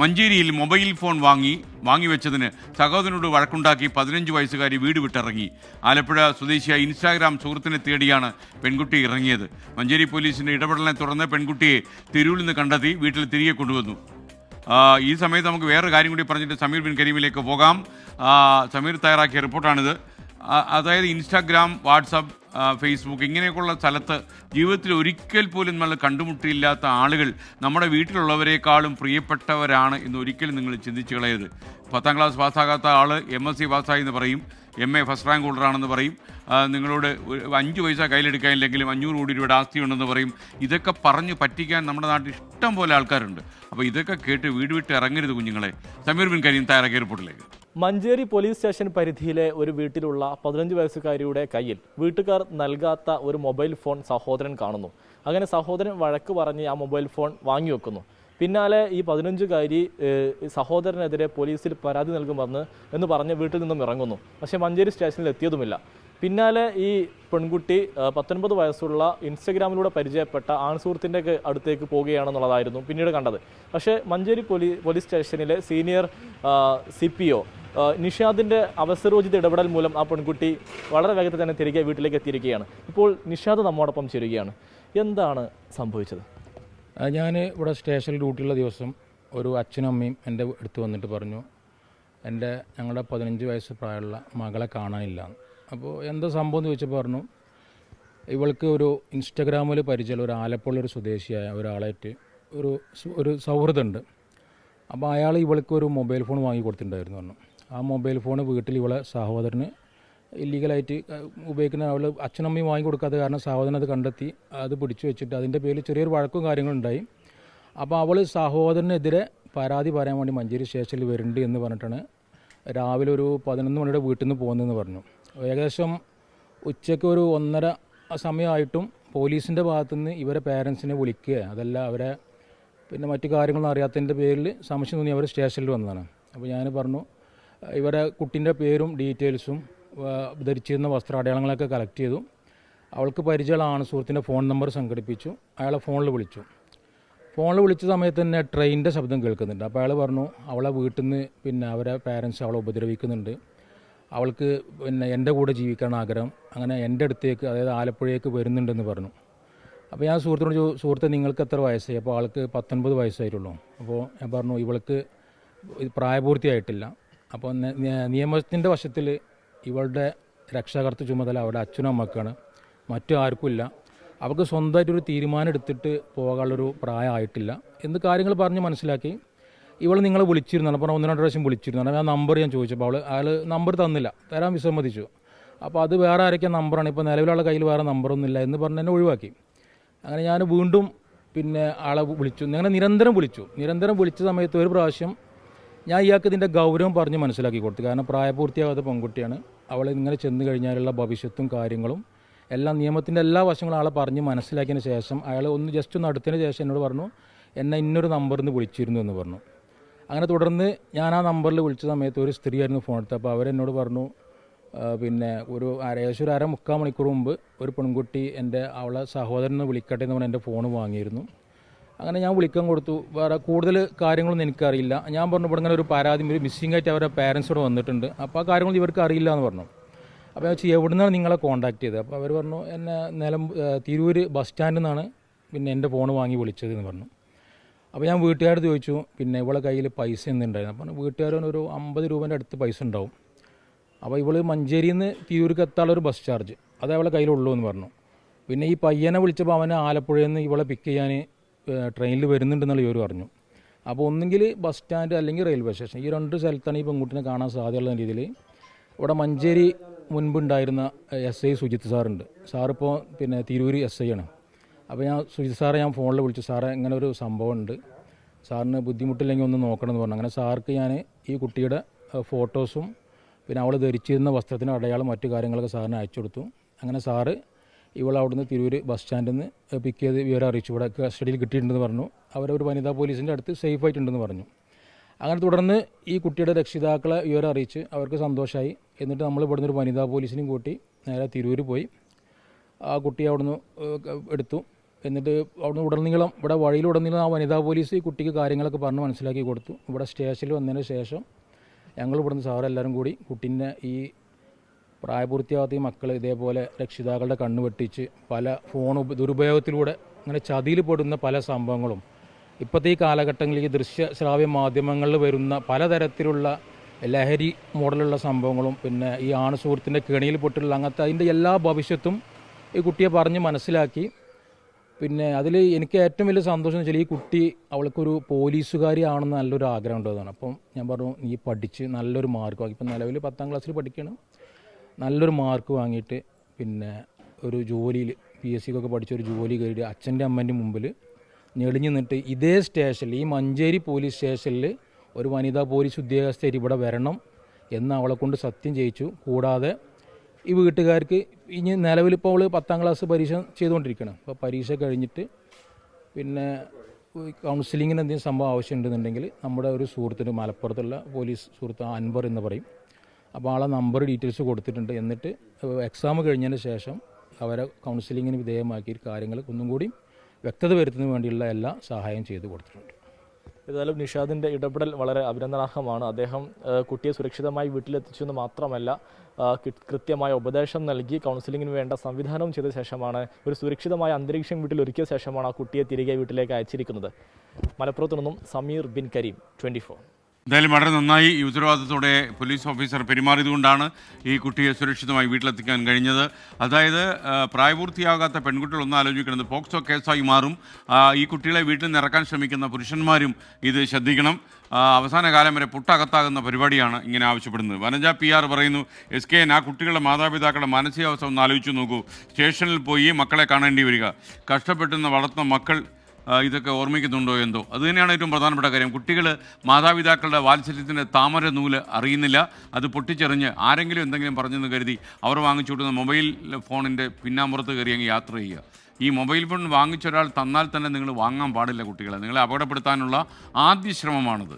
മഞ്ചേരിയിൽ mobile phone വാങ്ങിവെച്ചതിന് സഹോദരനോട് വഴക്കുണ്ടാക്കി 15 വയസ്സുകാരി വീട് വിട്ടിറങ്ങി. ആലപ്പുഴ സ്വദേശിയായ ഇൻസ്റ്റാഗ്രാം സുഹൃത്തിനെ തേടിയാണ് പെൺകുട്ടി ഇറങ്ങിയത്. മഞ്ചേരി പോലീസിന്റെ ഇടപെടലിനെ തുടർന്ന് പെൺകുട്ടിയെ തിരൂരിൽ നിന്ന് കണ്ടെത്തി വീട്ടിൽ തിരികെ കൊണ്ടുവന്നു. ഈ സമയത്ത് നമുക്ക് വേറൊരു കാര്യം കൂടി പറഞ്ഞിട്ട് സമീർ ബിൻ കരീമിലേക്ക് പോകാം. സമീർ തയ്യാറാക്കിയ റിപ്പോർട്ടാണിത്. അതായത് ഇൻസ്റ്റാഗ്രാം, വാട്സപ്പ്, ഫേസ്ബുക്ക് ഇങ്ങനെയൊക്കെയുള്ള സ്ഥലത്ത് ജീവിതത്തിൽ ഒരിക്കൽ പോലും നമ്മൾ കണ്ടുമുട്ടിയില്ലാത്ത ആളുകൾ നമ്മുടെ വീട്ടിലുള്ളവരെക്കാളും പ്രിയപ്പെട്ടവരാണ് എന്ന് ഒരിക്കലും നിങ്ങൾ ചിന്തിച്ചു കളയരുത്. 10ാം ക്ലാസ് പാസ്സാകാത്ത ആൾ MSc പാസ്സായി എന്ന് പറയും, MA ഫസ്റ്റ് റാങ്ക് ഹോൾഡറാണെന്ന് പറയും, നിങ്ങളോട് 5 പൈസ കയ്യിലെടുക്കാനില്ലെങ്കിലും 500 കോടി രൂപയുടെ ആസ്തിയുണ്ടെന്ന് പറയും. ഇതൊക്കെ പറഞ്ഞ് പറ്റിക്കാൻ നമ്മുടെ നാട്ടിൽ ഇഷ്ടം പോലെ ആൾക്കാരുണ്ട്. അപ്പോൾ ഇതൊക്കെ കേട്ട് വീട് വിട്ട് ഇറങ്ങരുത് കുഞ്ഞുങ്ങളെ. സമീർ ബിൻ കരീം തയ്യാറാക്കിയ റിപ്പോർട്ടിലേക്ക്. മഞ്ചേരി പോലീസ് സ്റ്റേഷൻ പരിധിയിലെ ഒരു വീട്ടിലുള്ള 15 വയസ്സുകാരിയുടെ കയ്യിൽ വീട്ടുകാർ നൽകാത്ത ഒരു മൊബൈൽ ഫോൺ സഹോദരൻ കാണുന്നു. അങ്ങനെ സഹോദരൻ വഴക്ക് പറഞ്ഞ് ആ മൊബൈൽ ഫോൺ വാങ്ങിവെക്കുന്നു. പിന്നാലെ ഈ 15കാരി സഹോദരനെതിരെ പോലീസിൽ പരാതി നൽകുമെന്ന് പറഞ്ഞ് വീട്ടിൽ നിന്നും ഇറങ്ങുന്നു. പക്ഷേ മഞ്ചേരി സ്റ്റേഷനിൽ എത്തിയതുമില്ല. പിന്നാലെ ഈ പെൺകുട്ടി 19 വയസ്സുള്ള ഇൻസ്റ്റഗ്രാമിലൂടെ പരിചയപ്പെട്ട ആൺസുഹൃത്തിൻ്റെ അടുത്തേക്ക് പോവുകയാണെന്നുള്ളതായിരുന്നു പിന്നീട് കണ്ടത്. പക്ഷേ മഞ്ചേരി പോലീസ് സ്റ്റേഷനിലെ സീനിയർ CPO നിഷാദിൻ്റെ അവസരോചിത ഇടപെടൽ മൂലം ആ പെൺകുട്ടി വളരെ വേഗത്തിൽ തന്നെ തിരികെ വീട്ടിലേക്ക് എത്തിയിരിക്കുകയാണ്. ഇപ്പോൾ നിഷാദ് നമ്മോടൊപ്പം ചേരുകയാണ്. എന്താണ് സംഭവിച്ചത്? ഞാൻ ഇവിടെ സ്റ്റേഷനിൽ ഡ്യൂട്ടിയുള്ള ദിവസം ഒരു അച്ഛനും അമ്മയും എൻ്റെ അടുത്ത് വന്നിട്ട് പറഞ്ഞു, ഞങ്ങളുടെ 15 വയസ്സ് പ്രായമുള്ള മകളെ കാണാനില്ല. അപ്പോൾ എന്താ സംഭവം എന്ന് ചോദിച്ചപ്പോൾ പറഞ്ഞു, ഇവൾക്ക് ഒരു ഇൻസ്റ്റഗ്രാമിൽ പരിചയമുള്ള ഒരു ആലപ്പുഴ ഒരു സ്വദേശിയായ ഒരാളായിട്ട് ഒരു സൗഹൃദമുണ്ട്. അപ്പോൾ അയാൾ ഇവൾക്ക് ഒരു മൊബൈൽ ഫോൺ വാങ്ങി കൊടുത്തിട്ടുണ്ടായിരുന്നു പറഞ്ഞു. ആ മൊബൈൽ ഫോൺ വീട്ടിൽ ഇവളെ സഹോദരന് ഇല്ലീഗലായിട്ട് ഉപയോഗിക്കുന്ന അവൾ അച്ഛനമ്മയും വാങ്ങി കൊടുക്കാത്ത കാരണം സഹോദരൻ അത് കണ്ടെത്തി അത് പിടിച്ചു വെച്ചിട്ട് അതിൻ്റെ പേരിൽ ചെറിയൊരു വഴക്കും കാര്യങ്ങളുണ്ടായി. അപ്പോൾ അവൾ സഹോദരനെതിരെ പരാതി പറയാൻ വേണ്ടി മഞ്ചേരി സ്റ്റേഷനിൽ വരുന്നുണ്ട് എന്ന് പറഞ്ഞിട്ടാണ് രാവിലെ ഒരു 11 മണിയുടെ വീട്ടിൽ നിന്ന് പോകുന്നതെന്ന് പറഞ്ഞു. ഏകദേശം ഉച്ചയ്ക്ക് ഒരു 1:30 സമയമായിട്ടും പോലീസിൻ്റെ ഭാഗത്തുനിന്ന് ഇവരെ പേരൻസിനെ വിളിക്കുക, അതല്ല അവരെ പിന്നെ മറ്റു കാര്യങ്ങളൊന്നും അറിയാത്തതിൻ്റെ പേരിൽ സംശയം തോന്നി അവർ സ്റ്റേഷനിൽ വന്നതാണ്. അപ്പോൾ ഞാൻ പറഞ്ഞു, ഇവരെ കുട്ടീൻ്റെ പേരും ഡീറ്റെയിൽസും ധരിച്ചിരുന്ന വസ്ത്രാടയാളങ്ങളൊക്കെ കളക്ട് ചെയ്തു. അവൾക്ക് പരിചയമുള്ള സുഹൃത്തിൻ്റെ ഫോൺ നമ്പർ സംഘടിപ്പിച്ചു. അയാളെ ഫോണിൽ വിളിച്ച സമയത്ത് തന്നെ ട്രെയിനിൻ്റെ ശബ്ദം കേൾക്കുന്നുണ്ട്. അപ്പോൾ അയാൾ പറഞ്ഞു, അവളെ വീട്ടിൽ നിന്ന് പിന്നെ അവരെ പേരൻസ് അവളെ ഉപദ്രവിക്കുന്നുണ്ട്, അവൾക്ക് പിന്നെ എൻ്റെ കൂടെ ജീവിക്കാൻ ആഗ്രഹം, അങ്ങനെ എൻ്റെ അടുത്തേക്ക് അതായത് ആലപ്പുഴയേക്ക് വരുന്നുണ്ടെന്ന് പറഞ്ഞു. അപ്പോൾ ഞാൻ സുഹൃത്തെ നിങ്ങൾക്ക് എത്ര വയസ്സായി? അപ്പോൾ ആൾക്ക് 19 വയസ്സായിട്ടുള്ളൂ. അപ്പോൾ ഞാൻ പറഞ്ഞു, ഇവൾക്ക് പ്രായപൂർത്തിയായിട്ടില്ല. അപ്പോൾ നിയമത്തിൻ്റെ വശത്തിൽ ഇവളുടെ രക്ഷാകർത്തൃ ചുമതല അവരുടെ അച്ഛനും അമ്മക്കാണ്, മറ്റു ആർക്കുമില്ല. അവർക്ക് സ്വന്തമായിട്ടൊരു തീരുമാനം എടുത്തിട്ട് പോകാനുള്ളൊരു പ്രായമായിട്ടില്ല എന്ന് കാര്യങ്ങൾ പറഞ്ഞ് മനസ്സിലാക്കി. ഇവൾ നിങ്ങളെ വിളിച്ചിരുന്നു, അപ്പോൾ 1-2 പ്രാവശ്യം വിളിച്ചിരുന്നു. ആ നമ്പർ ഞാൻ ചോദിച്ചപ്പോൾ അയാൾ നമ്പർ തരാൻ വിസമ്മതിച്ചു. അപ്പോൾ അത് വേറെ ആരൊക്കെ നമ്പറാണ്, ഇപ്പോൾ നിലവിലുള്ള കയ്യിൽ വേറെ നമ്പറൊന്നുമില്ല എന്ന് പറഞ്ഞ് എന്നെ ഒഴിവാക്കി. അങ്ങനെ ഞാൻ വീണ്ടും പിന്നെ ആളെ വിളിച്ചു. അങ്ങനെ നിരന്തരം വിളിച്ച സമയത്ത് ഒരു പ്രാവശ്യം ഞാൻ ഇയാൾക്ക് ഇതിൻ്റെ ഗൗരവം പറഞ്ഞ് മനസ്സിലാക്കി കൊടുത്തു. കാരണം പ്രായപൂർത്തിയാകാത്ത പെൺകുട്ടിയാണ്, അവൾ ഇങ്ങനെ ചെന്ന് കഴിഞ്ഞാലുള്ള ഭവിഷ്യത്തും കാര്യങ്ങളും എല്ലാം നിയമത്തിൻ്റെ എല്ലാ വശങ്ങളും ആളെ പറഞ്ഞ് മനസ്സിലാക്കിയതിന് ശേഷം അയാൾ ജസ്റ്റ് ഒന്ന് അടുത്തതിന് ശേഷം എന്നോട് പറഞ്ഞു, എന്നെ ഇന്നൊരു നമ്പറിൽ നിന്ന് വിളിച്ചിരുന്നു എന്ന് പറഞ്ഞു. അങ്ങനെ തുടർന്ന് ഞാൻ ആ നമ്പറിൽ വിളിച്ച സമയത്ത് ഒരു സ്ത്രീയായിരുന്നു ഫോൺ എടുത്തത്. അപ്പോൾ അവരെന്നോട് പറഞ്ഞു, പിന്നെ ഏകദേശം ഒരു 1/4 മണിക്കൂർ മുമ്പ് ഒരു പെൺകുട്ടി അവളെ സഹോദരനെ വിളിക്കട്ടെ എന്ന് പറഞ്ഞ് എൻ്റെ ഫോൺ വാങ്ങിയിരുന്നു. അങ്ങനെ ഞാൻ വിളിക്കാൻ കൊടുത്തു. വേറെ കൂടുതൽ കാര്യങ്ങളൊന്നും എനിക്കറിയില്ല. ഞാൻ പറഞ്ഞു, ഇവിടെ ഇങ്ങനെ ഒരു പരാതി മിസ്സിംഗ് ആയിട്ട് അവരുടെ പാരൻസോട് വന്നിട്ടുണ്ട്, അപ്പോൾ ആ കാര്യങ്ങളൊന്നും ഇവർക്ക് അറിയില്ല എന്ന് പറഞ്ഞു. അപ്പോൾ ഞാൻ ചോദിച്ചു, എവിടെ നിന്നാണ് നിങ്ങളെ കോൺടാക്ട് ചെയ്തത്? അപ്പോൾ അവർ പറഞ്ഞു, എന്നെ തിരൂർ ബസ് സ്റ്റാൻഡിൽ നിന്നാണ് പിന്നെ എൻ്റെ ഫോൺ വാങ്ങി വിളിച്ചത് എന്ന് പറഞ്ഞു. അപ്പോൾ ഞാൻ വീട്ടുകാരോട് ചോദിച്ചു, പിന്നെ ഇവളെ കയ്യിൽ പൈസ എന്തുണ്ടായിരുന്നു? അപ്പോൾ വീട്ടുകാരന് ഒരു 50 രൂപേൻ്റെ അടുത്ത് പൈസ ഉണ്ടാവും. അപ്പോൾ ഇവൾ മഞ്ചേരിയിൽ നിന്ന് തിരൂർക്ക് എത്താനുള്ളൊരു ബസ് ചാർജ് അത് അവളെ കയ്യിലുള്ളൂ എന്ന് പറഞ്ഞു. പിന്നെ ഈ പയ്യനെ വിളിച്ചപ്പോൾ അവനെ ആലപ്പുഴയിൽ നിന്ന് ഇവളെ പിക്ക് ചെയ്യാൻ ട്രെയിനിൽ വരുന്നുണ്ടെന്നുള്ള ഇവർ പറഞ്ഞു. അപ്പോൾ ഒന്നെങ്കിൽ ബസ് സ്റ്റാൻഡ് അല്ലെങ്കിൽ റെയിൽവേ സ്റ്റേഷൻ, ഈ 2 സ്ഥലത്താണ് ഈ പെൺകുട്ടിനെ കാണാൻ സാധ്യതയുള്ള രീതിയിൽ. ഇവിടെ മഞ്ചേരി മുൻപുണ്ടായിരുന്ന SI സുജിത്ത് സാറുണ്ട്. സാറിപ്പോൾ പിന്നെ തിരൂർ SI ആണ്. അപ്പോൾ സുജിത്ത് സാറെ ഞാൻ ഫോണിൽ വിളിച്ചു, സാറേ ഇങ്ങനെ ഒരു സംഭവം ഉണ്ട്, സാറിന് ബുദ്ധിമുട്ടില്ലെങ്കിൽ ഒന്ന് നോക്കണമെന്ന് പറഞ്ഞു. അങ്ങനെ സാർക്ക് ഞാൻ ഈ കുട്ടിയുടെ ഫോട്ടോസും പിന്നെ അവൾ ധരിച്ചിരുന്ന വസ്ത്രത്തിൻ്റെ അടയാളം മറ്റു കാര്യങ്ങളൊക്കെ സാറിന് അയച്ചു കൊടുത്തു. അങ്ങനെ സാറ് അവിടുന്ന് തിരൂർ ബസ് സ്റ്റാൻഡിൽ നിന്ന് പിക്ക് ചെയ്ത് വിവരം അറിയിച്ചു, ഇവിടെ കസ്റ്റഡിയിൽ കിട്ടിയിട്ടുണ്ടെന്ന് പറഞ്ഞു. അവരൊരു വനിതാ പോലീസിൻ്റെ അടുത്ത് സേഫ് ആയിട്ടുണ്ടെന്ന് പറഞ്ഞു. അങ്ങനെ തുടർന്ന് ഈ കുട്ടിയുടെ രക്ഷിതാക്കളെ വിവരം അറിയിച്ച് അവർക്ക് സന്തോഷമായി. എന്നിട്ട് നമ്മൾ ഇവിടുന്ന് ഒരു വനിതാ പോലീസിനെയും കൂട്ടി നേരെ തിരൂർ പോയി ആ കുട്ടിയെ അവിടുന്ന് എടുത്തു. എന്നിട്ട് അവിടുന്ന് ഉടനീളം ഇവിടെ വഴിയിലുടനീളം ആ വനിതാ പോലീസ് ഈ കുട്ടിക്ക് കാര്യങ്ങളൊക്കെ പറഞ്ഞ് മനസ്സിലാക്കി കൊടുത്തു. ഇവിടെ സ്റ്റേഷനിൽ വന്നതിന് ശേഷം ഞങ്ങൾ ഇവിടുന്ന് സാറെല്ലാവരും കൂടി കുട്ടീനെ ഈ പ്രായപൂർത്തിയാകാത്ത ഈ മക്കൾ ഇതേപോലെ രക്ഷിതാക്കളുടെ കണ്ണ് വെട്ടിച്ച് പല ഫോൺ ദുരുപയോഗത്തിലൂടെ അങ്ങനെ ചതിയിൽ പെടുന്ന പല സംഭവങ്ങളും ഇപ്പോഴത്തെ ഈ കാലഘട്ടങ്ങളിൽ ഈ ദൃശ്യ ശ്രാവ്യ മാധ്യമങ്ങളിൽ വരുന്ന പലതരത്തിലുള്ള ലഹരി മോഡലുള്ള സംഭവങ്ങളും പിന്നെ ഈ ആണ് സുഹൃത്തിൻ്റെ കെണിയിൽ പെട്ടിട്ടുള്ള അങ്ങനത്തെ അതിൻ്റെ എല്ലാ ഭവിഷ്യത്തും ഈ കുട്ടിയെ പറഞ്ഞ് മനസ്സിലാക്കി. പിന്നെ അതിൽ എനിക്ക് ഏറ്റവും വലിയ സന്തോഷം എന്ന് വെച്ചാൽ ഈ കുട്ടി അവൾക്കൊരു പോലീസുകാരിയാണെന്ന് നല്ലൊരു ആഗ്രഹം ഉണ്ടതാണ്. അപ്പം ഞാൻ പറഞ്ഞു നീ പഠിച്ച് നല്ലൊരു മാർക്ക് വാങ്ങി, ഇപ്പം നിലവിൽ 10ാം ക്ലാസ്സിൽ പഠിക്കുകയാണ്, നല്ലൊരു മാർക്ക് വാങ്ങിയിട്ട് പിന്നെ ഒരു ജോലിയിൽ PSCക്കൊക്കെ പഠിച്ചൊരു ജോലി കയറി അച്ഛൻ്റെ അമ്മേൻ്റെ മുമ്പിൽ ഞെളിഞ്ഞു നിന്നിട്ട് ഇതേ സ്റ്റേഷനിൽ ഈ മഞ്ചേരി പോലീസ് സ്റ്റേഷനിൽ ഒരു വനിതാ പോലീസ് ഉദ്യോഗസ്ഥർ ഇവിടെ വരണം എന്ന് അവളെ കൊണ്ട് സത്യം ചെയ്യിച്ചു. കൂടാതെ ഈ വീട്ടുകാർക്ക് ഇനി നിലവിലിപ്പോൾ അവൾ 10ാം ക്ലാസ് പരീക്ഷ ചെയ്തുകൊണ്ടിരിക്കുകയാണ്. അപ്പോൾ പരീക്ഷ കഴിഞ്ഞിട്ട് പിന്നെ കൗൺസിലിങ്ങിന് എന്തെങ്കിലും സംഭവം ആവശ്യമുണ്ടെന്നുണ്ടെങ്കിൽ നമ്മുടെ ഒരു സുഹൃത്തിന് മലപ്പുറത്തുള്ള പോലീസ് സുഹൃത്ത് അൻവർ എന്ന് പറയും. അപ്പോൾ ആളെ നമ്പർ ഡീറ്റെയിൽസ് കൊടുത്തിട്ടുണ്ട്. എന്നിട്ട് എക്സാം കഴിഞ്ഞതിന് ശേഷം അവരെ കൗൺസിലിങ്ങിന് വിധേയമാക്കി കാര്യങ്ങൾ ഒന്നും കൂടി വ്യക്തത വരുത്തുന്നതിന് വേണ്ടിയുള്ള എല്ലാ സഹായം ചെയ്തു കൊടുത്തിട്ടുണ്ട്. ഏതായാലും നിഷാദിൻ്റെ ഇടപെടൽ വളരെ അഭിനന്ദനാർഹമാണ്. അദ്ദേഹം കുട്ടിയെ സുരക്ഷിതമായി വീട്ടിലെത്തിച്ചു എന്ന് മാത്രമല്ല കൃത്യമായ ഉപദേശം നൽകി കൗൺസിലിങ്ങിന് വേണ്ട സംവിധാനവും ചെയ്ത ശേഷമാണ് ഒരു സുരക്ഷിതമായ അന്തരീക്ഷം വീട്ടിൽ ഒരുക്കിയ ശേഷമാണ് ആ കുട്ടിയെ തിരികെ വീട്ടിലേക്ക് അയച്ചിരിക്കുന്നത്. മലപ്പുറത്തു നിന്നും സമീർ ബിൻ കരീം, 24. എന്തായാലും വളരെ നന്നായി ഈ ഉത്തരവാദിത്തത്തോടെ പോലീസ് ഓഫീസർ പെരുമാറിയതുകൊണ്ടാണ് ഈ കുട്ടിയെ സുരക്ഷിതമായി വീട്ടിലെത്തിക്കാൻ കഴിഞ്ഞത്. അതായത് പ്രായപൂർത്തിയാകാത്ത പെൺകുട്ടികളൊന്നും ആലോചിക്കുന്നത് പോക്സോ കേസായി മാറും. ഈ കുട്ടികളെ വീട്ടിൽ നിന്ന് ഇറക്കാൻ ശ്രമിക്കുന്ന പുരുഷന്മാരും ഇത് ശ്രദ്ധിക്കണം. അവസാന കാലം വരെ പുട്ടകത്താകുന്ന പരിപാടിയാണ് ഇങ്ങനെ ആവശ്യപ്പെടുന്നത്. വനജ PR പറയുന്നു, SKN ആ കുട്ടികളുടെ മാതാപിതാക്കളുടെ മാനസികാവസ്ഥ ഒന്ന് ആലോചിച്ച് നോക്കൂ. സ്റ്റേഷനിൽ പോയി മക്കളെ കാണേണ്ടി വരിക, കഷ്ടപ്പെട്ടുന്ന വളർത്തുന്ന മക്കൾ ഇതൊക്കെ ഓർമ്മിക്കുന്നുണ്ടോ എന്തോ. അതുതന്നെയാണ് ഏറ്റവും പ്രധാനപ്പെട്ട കാര്യം. കുട്ടികൾ മാതാപിതാക്കളുടെ വാത്സല്യത്തിൻ്റെ താമര നൂല് അറിയുന്നില്ല. അത് പൊട്ടിച്ചെറിഞ്ഞ് ആരെങ്കിലും എന്തെങ്കിലും പറഞ്ഞെന്ന് കരുതി അവർ വാങ്ങിച്ചു കൊടുക്കുന്ന മൊബൈൽ ഫോണിൻ്റെ പിന്നാമ്പുറത്ത് കയറി അങ്ങ് യാത്ര ചെയ്യുക. ഈ മൊബൈൽ ഫോൺ വാങ്ങിച്ചൊരാൾ തന്നാൽ തന്നെ നിങ്ങൾ വാങ്ങാൻ പാടില്ല കുട്ടികളെ. നിങ്ങളെ അപകടപ്പെടുത്താനുള്ള ആദ്യ ശ്രമമാണിത്.